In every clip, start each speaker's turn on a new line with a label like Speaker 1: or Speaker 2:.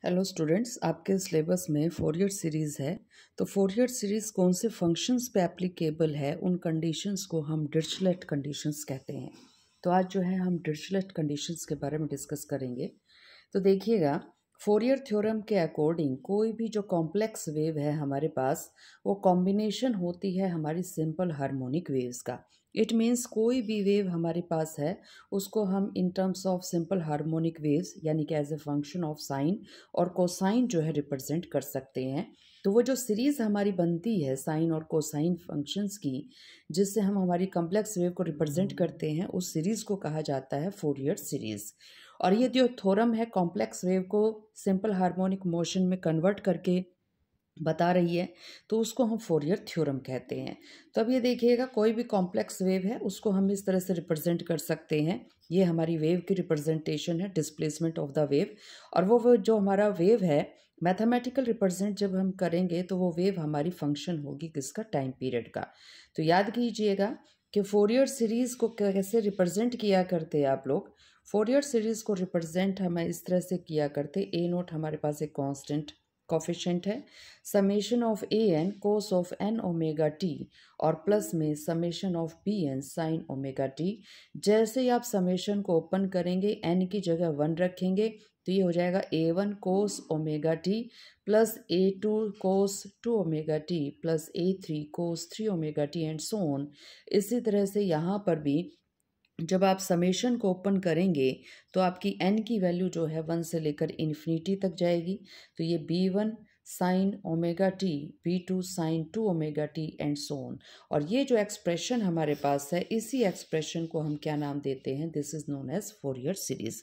Speaker 1: Hello students, आपके syllabus में Fourier series है। तो फोरियर सीरीज़ कौन से फंक्शंस पे एप्लीकेबल है, उन कंडीशंस को हम डिरिचलेट कंडीशंस कहते हैं। तो आज जो है हम डिरिचलेट कंडीशंस के बारे में डिस्कस करेंगे। तो देखिएगा, फोरियर थ्योरम के अकॉर्डिंग कोई भी जो कॉम्प्लेक्स वेव है हमारे पास, वो कॉम्बिनेशन होती है हमारी सिंपल हार्मोनिक वेव्स का। इट मीन्स कोई भी वेव हमारे पास है उसको हम in terms of simple harmonic waves यानी कि as a function of sine और कोसाइन जो है रिप्रेजेंट कर सकते हैं। तो वो जो सीरीज़ हमारी बनती है साइन और कोसाइन फंक्शंस की, जिससे हम हमारी कॉम्प्लेक्स वेव को रिप्रेजेंट करते हैं, उस सीरीज़ को कहा जाता है फोरियर सीरीज़। और ये जो थ्योरम है कॉम्प्लेक्स वेव को सिंपल हार्मोनिक मोशन में कन्वर्ट करके बता रही है, तो उसको हम फोरियर थ्योरम कहते हैं। तो अब ये देखिएगा, कोई भी कॉम्प्लेक्स वेव है उसको हम इस तरह से रिप्रेजेंट कर सकते हैं। ये हमारी वेव की रिप्रेजेंटेशन है, डिस्प्लेसमेंट ऑफ द वेव। और वो जो हमारा वेव है, मैथमेटिकल रिप्रेजेंट जब हम करेंगे तो वो वेव हमारी फंक्शन होगी किसका, टाइम पीरियड का। तो याद कीजिएगा कि फोरियर सीरीज़ को कैसे रिप्रेजेंट किया करते हैं आप लोग। फोरियर सीरीज़ को रिप्रेजेंट हमें इस तरह से किया करते, ए नोट हमारे पास एक कांस्टेंट कोफिशिएंट है, summation of A N cos of N omega T, और प्लस में summation of B N sine omega T. जैसे ही आप समेशन को ओपन करेंगे, एन की जगह 1 रखेंगे, तो ये हो जाएगा A1 cos omega T plus A2 cos 2 omega T plus A3 cos 3 omega T and so on. इसी तरह से यहाँ पर भी जब आप समेशन को ओपन करेंगे तो आपकी n की वैल्यू जो है 1 से लेकर इन्फिनिटी तक जाएगी। तो ये B1 sine omega T, B2 sine 2 omega T and so on. और ये जो एक्सप्रेशन हमारे पास है, इसी एक्सप्रेशन को हम क्या नाम देते हैं, this is known as Fourier series.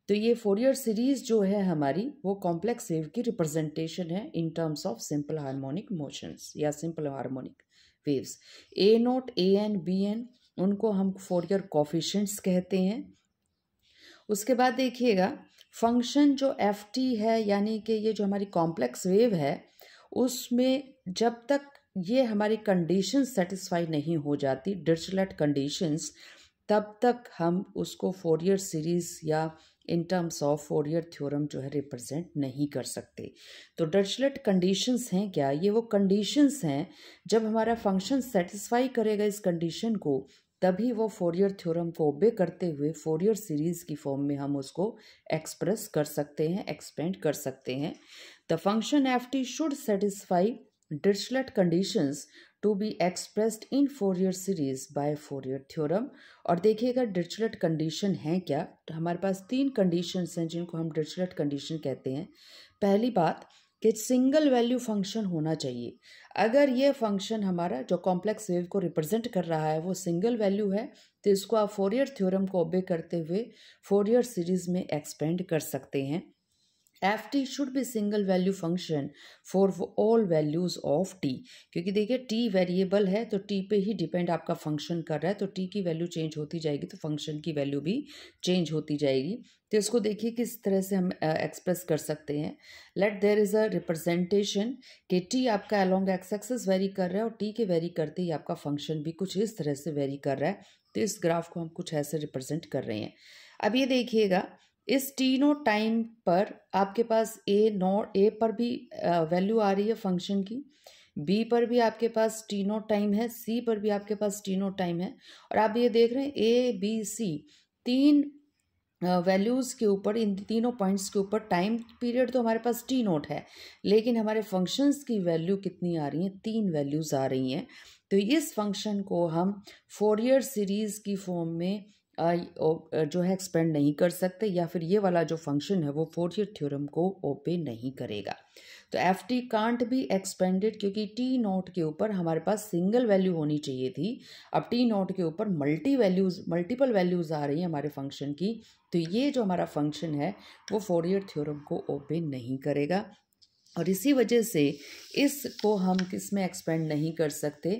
Speaker 1: तो ये फोरियर सीरीज जो है हमारी, वो कॉम्प्लेक्स वेव की रिप्रेजेंटेशन है इन terms of simple harmonic motions या simple harmonic waves. A note, A N, B N, उनको हम फोरियर कोफिशिएंट्स कहते हैं। उसके बाद देखिएगा, फंक्शन जो एफ टी है, यानी कि ये जो हमारी कॉम्प्लेक्स वेव है, उसमें जब तक ये हमारी कंडीशन सेटिस्फाई नहीं हो जाती, डिरिचलेट कंडीशंस, तब तक हम उसको फोरियर सीरीज़ या इन टर्म्स ऑफ फोरियर थ्योरम जो है रिप्रेजेंट नहीं कर सकते। तो डिरिचलेट कंडीशंस हैं क्या, ये वो कंडीशंस हैं जब हमारा फंक्शन सेटिस्फाई करेगा इस कंडीशन को, तभी वो फोरियर थ्योरम को ओबे करते हुए फोरियर सीरीज़ की फॉर्म में हम उसको एक्सप्रेस कर सकते हैं, एक्सपेंड कर सकते हैं। The function F T should satisfy Dirichlet conditions to be expressed in Fourier series by Fourier theorem. और देखिएगा डिरिचलेट कंडीशन है क्या, तो हमारे पास 3 कंडीशंस हैं जिनको हम डिरिचलेट कंडीशन कहते हैं। पहली बात कि सिंगल वैल्यू फंक्शन होना चाहिए। अगर ये फंक्शन हमारा जो कॉम्प्लेक्स वेव को रिप्रेजेंट कर रहा है वो सिंगल वैल्यू है, तो इसको आप फोरियर थ्योरम को ओबे करते हुए फोरियर सीरीज में एक्सपेंड कर सकते हैं। F T should be single value function for all values of T, क्योंकि देखिए टी वेरिएबल है, तो टी पे ही डिपेंड आपका फंक्शन कर रहा है, तो टी की वैल्यू चेंज होती जाएगी तो फंक्शन की वैल्यू भी चेंज होती जाएगी। तो इसको देखिए किस तरह से हम एक्सप्रेस कर सकते हैं। Let there is a representation कि टी आपका अलोंग एक्स एक्सिस वेरी कर रहा है, और टी के वेरी करते ही आपका फंक्शन भी कुछ इस तरह से वेरी कर रहा है। तो इस ग्राफ को हम कुछ ऐसे रिप्रेजेंट कर रहे हैं। अब ये देखिएगा, इस टी नोट टाइम पर आपके पास ए पर भी वैल्यू आ रही है फंक्शन की, बी पर भी आपके पास टी नोट टाइम है, सी पर भी आपके पास टी नोट टाइम है, और आप ये देख रहे हैं ए बी सी 3 वैल्यूज़ के ऊपर, इन तीनों पॉइंट्स के ऊपर टाइम पीरियड तो हमारे पास टी नोट है, लेकिन हमारे फंक्शंस की वैल्यू कितनी आ रही हैं, 3 वैल्यूज़ आ रही हैं। तो इस फंक्शन को हम फोरियर सीरीज़ की फॉर्म में जो है एक्सपेंड नहीं कर सकते, या फिर ये वाला जो फंक्शन है वो फोरियर थ्योरम को ओबे नहीं करेगा। तो F T can't be expanded, क्योंकि टी नोट के ऊपर हमारे पास सिंगल वैल्यू होनी चाहिए थी, अब टी नोट के ऊपर मल्टीपल वैल्यूज़ आ रही हैं हमारे फंक्शन की। तो ये जो हमारा फंक्शन है वो फोरियर थ्योरम को ओबे नहीं करेगा, और इसी वजह से इसको हम किस में एक्सपेंड नहीं कर सकते,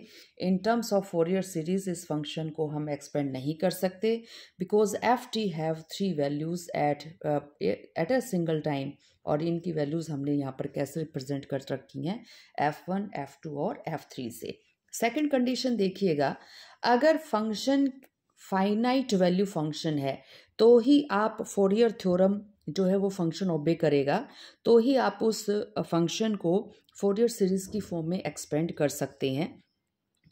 Speaker 1: इन टर्म्स ऑफ फोरियर सीरीज इस फंक्शन को हम एक्सपेंड नहीं कर सकते, because F T have 3 values at a single time, और इनकी वैल्यूज़ हमने यहाँ पर कैसे रिप्रेजेंट कर रखी हैं, F1, F2 और F3 से। सेकंड कंडीशन देखिएगा, अगर फंक्शन फाइनाइट वैल्यू फंक्शन है तो ही आप फोरियर थ्योरम जो है वो फंक्शन ओबे करेगा, तो ही आप उस फंक्शन को फोरियर सीरीज़ की फॉर्म में एक्सपेंड कर सकते हैं।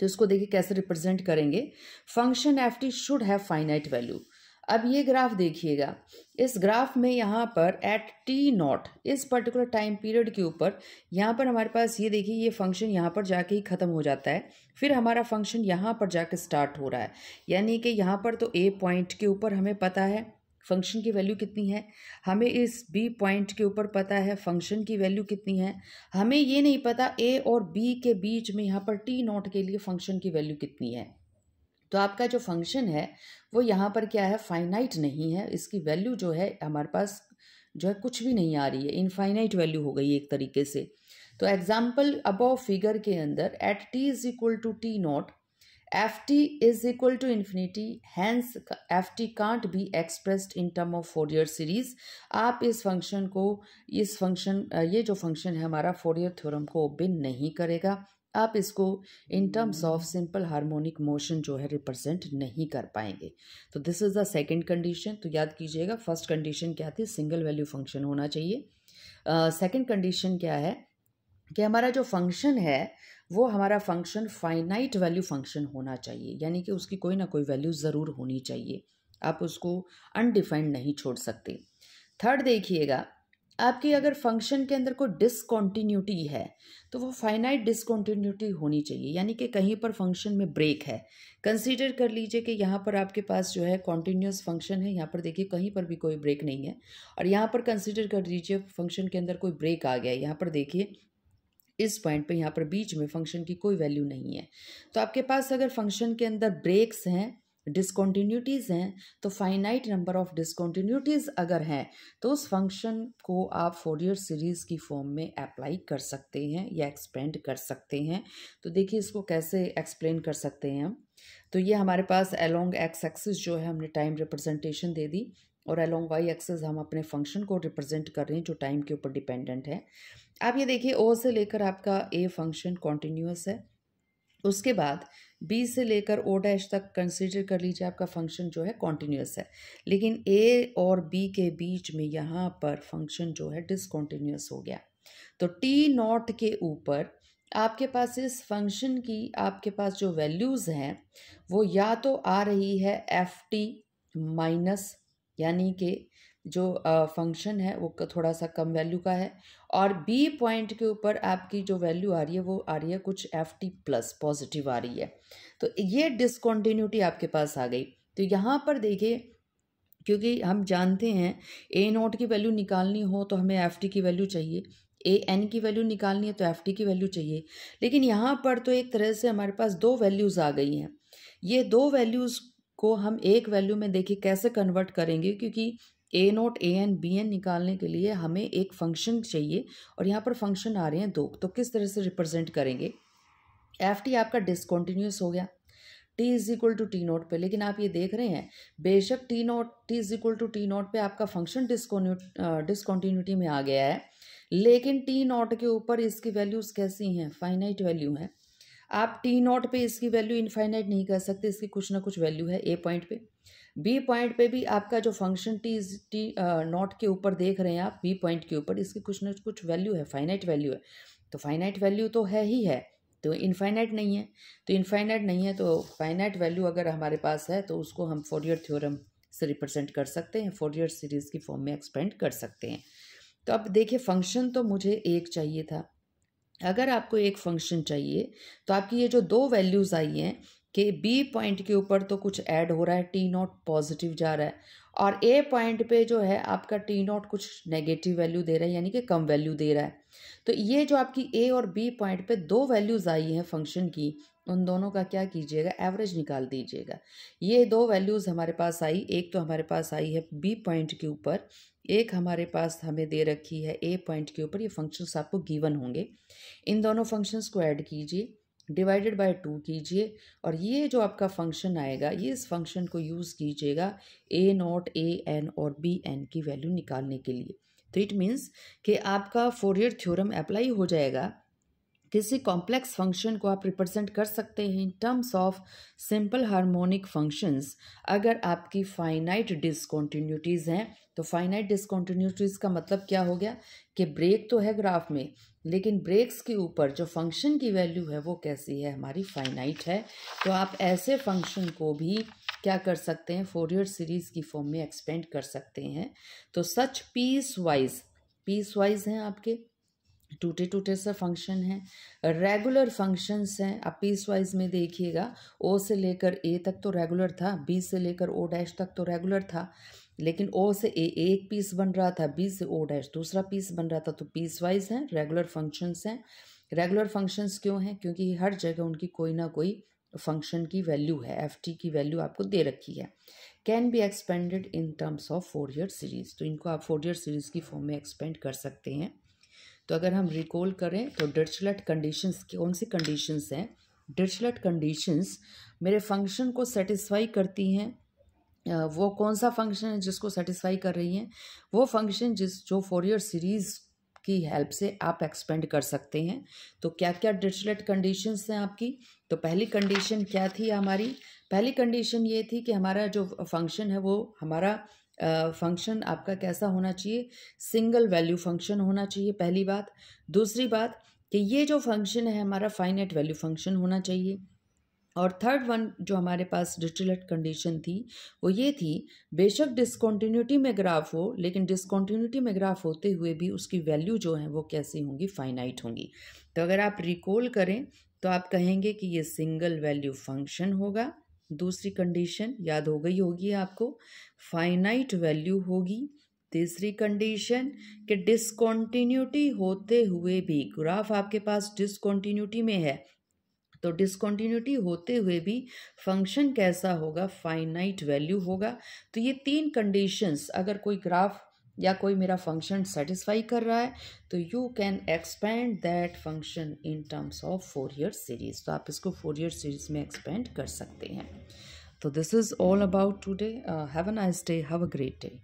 Speaker 1: तो इसको देखिए कैसे रिप्रेजेंट करेंगे। Function F T should have finite value. अब ये ग्राफ देखिएगा, इस ग्राफ में यहाँ पर एट टी नॉट, इस पर्टिकुलर टाइम पीरियड के ऊपर यहाँ पर हमारे पास ये देखिए ये फंक्शन यहाँ पर जाके ही ख़त्म हो जाता है, फिर हमारा फंक्शन यहाँ पर जाके स्टार्ट हो रहा है। यानी कि यहाँ पर तो ए पॉइंट के ऊपर हमें पता है फंक्शन की वैल्यू कितनी है, हमें इस बी पॉइंट के ऊपर पता है फंक्शन की वैल्यू कितनी है, हमें ये नहीं पता ए और बी के बीच में यहाँ पर टी नॉट के लिए फंक्शन की वैल्यू कितनी है। तो आपका जो फंक्शन है वो यहाँ पर क्या है, फाइनाइट नहीं है, इसकी वैल्यू जो है हमारे पास जो है कुछ भी नहीं आ रही है, इनफाइनाइट वैल्यू हो गई एक तरीके से। तो एग्जाम्पल अबव फिगर के अंदर at T is equal to T naught F T is equal to infinity, hence F T can't be expressed in term of Fourier series. आप इस फंक्शन को, इस फंक्शन ये जो फंक्शन है हमारा फोरियर थ्योरम को ओबे नहीं करेगा, आप इसको इन terms of simple harmonic motion जो है रिप्रेजेंट नहीं कर पाएंगे। तो this is the second condition. तो याद कीजिएगा फर्स्ट कंडीशन क्या थी, सिंगल वैल्यू फंक्शन होना चाहिए। सेकंड कंडीशन क्या है कि हमारा जो फंक्शन है वो हमारा फंक्शन फाइनाइट वैल्यू फंक्शन होना चाहिए, यानी कि उसकी कोई ना कोई वैल्यू ज़रूर होनी चाहिए, आप उसको अनडिफाइंड नहीं छोड़ सकते। थर्ड देखिएगा, आपकी अगर फंक्शन के अंदर कोई डिसकॉन्टिन्यूटी है तो वो फाइनाइट डिसकॉन्टिन्यूटी होनी चाहिए, यानी कि कहीं पर फंक्शन में ब्रेक है। कंसीडर कर लीजिए कि यहाँ पर आपके पास जो है कॉन्टिन्यूस फंक्शन है, यहाँ पर देखिए कहीं पर भी कोई ब्रेक नहीं है, और यहाँ पर कंसीडर कर लीजिए फंक्शन के अंदर कोई ब्रेक आ गया है, यहाँ पर देखिए इस पॉइंट पे यहाँ पर बीच में फंक्शन की कोई वैल्यू नहीं है। तो आपके पास अगर फंक्शन के अंदर ब्रेक्स हैं, डिसकॉन्टिन्यूटीज़ हैं, तो फाइनाइट नंबर ऑफ डिसकॉन्टिन्यूटीज़ अगर हैं तो उस फंक्शन को आप फोरियर सीरीज़ की फॉर्म में अप्लाई कर सकते हैं या एक्सपेंड कर सकते हैं। तो देखिए इसको कैसे एक्सप्लेन कर सकते हैं हम। तो ये हमारे पास अलोंग एक्स एक्सिस जो है हमने टाइम रिप्रेजेंटेशन दे दी, और अलोंग वाई एक्सिस हम अपने फंक्शन को रिप्रेजेंट कर रहे हैं जो टाइम के ऊपर डिपेंडेंट है। आप ये देखिए ओ से लेकर आपका ए फंक्शन कॉन्टिन्यूस है, उसके बाद बी से लेकर ओ डैश तक कंसीडर कर लीजिए आपका फंक्शन जो है कॉन्टिन्यूस है, लेकिन ए और बी के बीच में यहाँ पर फंक्शन जो है डिसकॉन्टिन्यूस हो गया। तो टी नॉट के ऊपर आपके पास इस फंक्शन की आपके पास जो वैल्यूज़ हैं वो या तो आ रही है एफ टी माइनस, यानी कि जो फंक्शन है वो थोड़ा सा कम वैल्यू का है, और बी पॉइंट के ऊपर आपकी जो वैल्यू आ रही है वो आ रही है कुछ एफ टी प्लस पॉजिटिव आ रही है। तो ये डिसकॉन्टिन्यूटी आपके पास आ गई। तो यहाँ पर देखिए, क्योंकि हम जानते हैं ए नॉट की वैल्यू निकालनी हो तो हमें एफ टी की वैल्यू चाहिए, ए एन की वैल्यू निकालनी है तो एफ टी की वैल्यू चाहिए, लेकिन यहाँ पर तो एक तरह से हमारे पास दो वैल्यूज़ आ गई हैं। ये दो वैल्यूज़ को हम एक वैल्यू में देखिए कैसे कन्वर्ट करेंगे, क्योंकि ए note A N B N निकालने के लिए हमें एक फंक्शन चाहिए और यहाँ पर फंक्शन आ रहे हैं दो, तो किस तरह से रिप्रेजेंट करेंगे। एफ टी आपका डिसकॉन्टिन्यूस हो गया T is equal to T naught पे, लेकिन आप ये देख रहे हैं बेशक T is equal to T naught पे आपका फंक्शन डिसकॉन्टिन्यूटी में आ गया है, लेकिन टी नोट के ऊपर इसकी वैल्यूज़ कैसी हैं, फाइनाइट वैल्यू हैं। आप टी नोट पे इसकी वैल्यू इनफाइनाइट नहीं कर सकते, इसकी कुछ ना कुछ वैल्यू है ए पॉइंट पे। बी पॉइंट पे भी आपका जो फंक्शन टी नॉट के ऊपर देख रहे हैं आप बी पॉइंट के ऊपर, इसकी कुछ ना कुछ वैल्यू है, फाइनाइट वैल्यू है। तो फाइनाइट वैल्यू तो है ही है, तो इनफाइनाइट नहीं है। तो इनफाइनाइट नहीं है तो फाइनाइट वैल्यू अगर हमारे पास है तो उसको हम फोरियर थ्योरम से रिप्रेजेंट कर सकते हैं, फोरियर सीरीज़ की फॉर्म में एक्सपेंड कर सकते हैं। तो अब देखिए फंक्शन तो मुझे एक चाहिए था, अगर आपको एक फंक्शन चाहिए तो आपकी ये जो दो वैल्यूज़ आई हैं कि बी पॉइंट के ऊपर तो कुछ ऐड हो रहा है, टी नॉट पॉजिटिव जा रहा है, और ए पॉइंट पे जो है आपका टी नॉट कुछ नेगेटिव वैल्यू दे रहा है, यानी कि कम वैल्यू दे रहा है। तो ये जो आपकी ए और बी पॉइंट पे दो वैल्यूज़ आई हैं फंक्शन की, उन दोनों का क्या कीजिएगा, एवरेज निकाल दीजिएगा। ये दो वैल्यूज़ हमारे पास आई, एक तो हमारे पास आई है बी पॉइंट के ऊपर, एक हमारे पास हमें दे रखी है ए पॉइंट के ऊपर। ये फंक्शंस आपको गिवन होंगे, इन दोनों फंक्शंस को ऐड कीजिए, डिवाइडेड बाय 2 कीजिए, और ये जो आपका फंक्शन आएगा ये इस फंक्शन को यूज़ कीजिएगा ए नॉट ए एन और बी एन की वैल्यू निकालने के लिए। तो इट मीन्स कि आपका फोरियर थ्योरम अप्लाई हो जाएगा किसी कॉम्प्लेक्स फंक्शन को आप रिप्रेजेंट कर सकते हैं इन terms of simple harmonic functions अगर आपकी फाइनाइट डिसकॉन्टिन्यूटीज़ हैं। तो फाइनाइट डिसकॉन्टिन्यूटीज़ का मतलब क्या हो गया कि ब्रेक तो है ग्राफ में, लेकिन ब्रेक्स के ऊपर जो फंक्शन की वैल्यू है वो कैसी है, हमारी फाइनाइट है। तो आप ऐसे फंक्शन को भी क्या कर सकते हैं, फोरियर सीरीज़ की फॉर्म में एक्सपेंड कर सकते हैं। तो सच पीस वाइज हैं आपके, टूटे टूटे से फंक्शन हैं, रेगुलर फंक्शंस हैं। आप पीस वाइज में देखिएगा, ओ से लेकर ए तक तो रेगुलर था, बी से लेकर ओ डैश तक तो रेगुलर था, लेकिन ओ से ए एक पीस बन रहा था, बी से ओ डैश दूसरा पीस बन रहा था। तो पीस वाइज हैं, रेगुलर फंक्शंस हैं। रेगुलर फंक्शंस क्यों हैं, क्योंकि हर जगह उनकी कोई ना कोई फंक्शन की वैल्यू है, एफ टी की वैल्यू आपको दे रखी है। Can be expanded in terms of Fourier series, तो इनको आप फोरियर सीरीज की फॉर्म में एक्सपेंड कर सकते हैं। तो अगर हम रिकॉल करें तो डिरिचलेट कंडीशंस कौन सी कंडीशंस हैं, डिरिचलेट कंडीशंस मेरे फंक्शन को सेटिस्फाई करती हैं। वो कौन सा फंक्शन है जिसको सेटिस्फाई कर रही हैं, वो फंक्शन जो फोरियर सीरीज़ की हेल्प से आप एक्सपेंड कर सकते हैं। तो क्या क्या डिरिचलेट कंडीशंस हैं आपकी, तो पहली कंडीशन क्या थी हमारी, पहली कंडीशन ये थी कि हमारा जो फंक्शन है वो हमारा फंक्शन आपका कैसा होना चाहिए, सिंगल वैल्यू फंक्शन होना चाहिए, पहली बात। दूसरी बात कि ये जो फंक्शन है हमारा फाइनाइट वैल्यू फंक्शन होना चाहिए। और थर्ड वन जो हमारे पास डिरिचलेट कंडीशन थी वो ये थी, बेशक डिसकॉन्टिन्यूटी में ग्राफ हो, लेकिन डिसकॉन्टिन्यूटी में ग्राफ होते हुए भी उसकी वैल्यू जो है वो कैसी होंगी, फाइनाइट होंगी। तो अगर आप रिकॉल करें तो आप कहेंगे कि ये सिंगल वैल्यू फंक्शन होगा। दूसरी कंडीशन याद हो गई होगी आपको, फाइनाइट वैल्यू होगी। तीसरी कंडीशन कि डिसकॉन्टिन्यूटी होते हुए भी, ग्राफ आपके पास डिसकॉन्टिन्यूटी में है, तो डिसकॉन्टिन्यूटी होते हुए भी फंक्शन कैसा होगा, फाइनाइट वैल्यू होगा। तो ये तीन कंडीशंस अगर कोई ग्राफ या कोई मेरा फंक्शन सेटिस्फाई कर रहा है तो you can expand that function in terms of Fourier series. तो आप इसको फोरियर सीरीज में एक्सपेंड कर सकते हैं। तो this is all about today. Have a nice day, have a great day.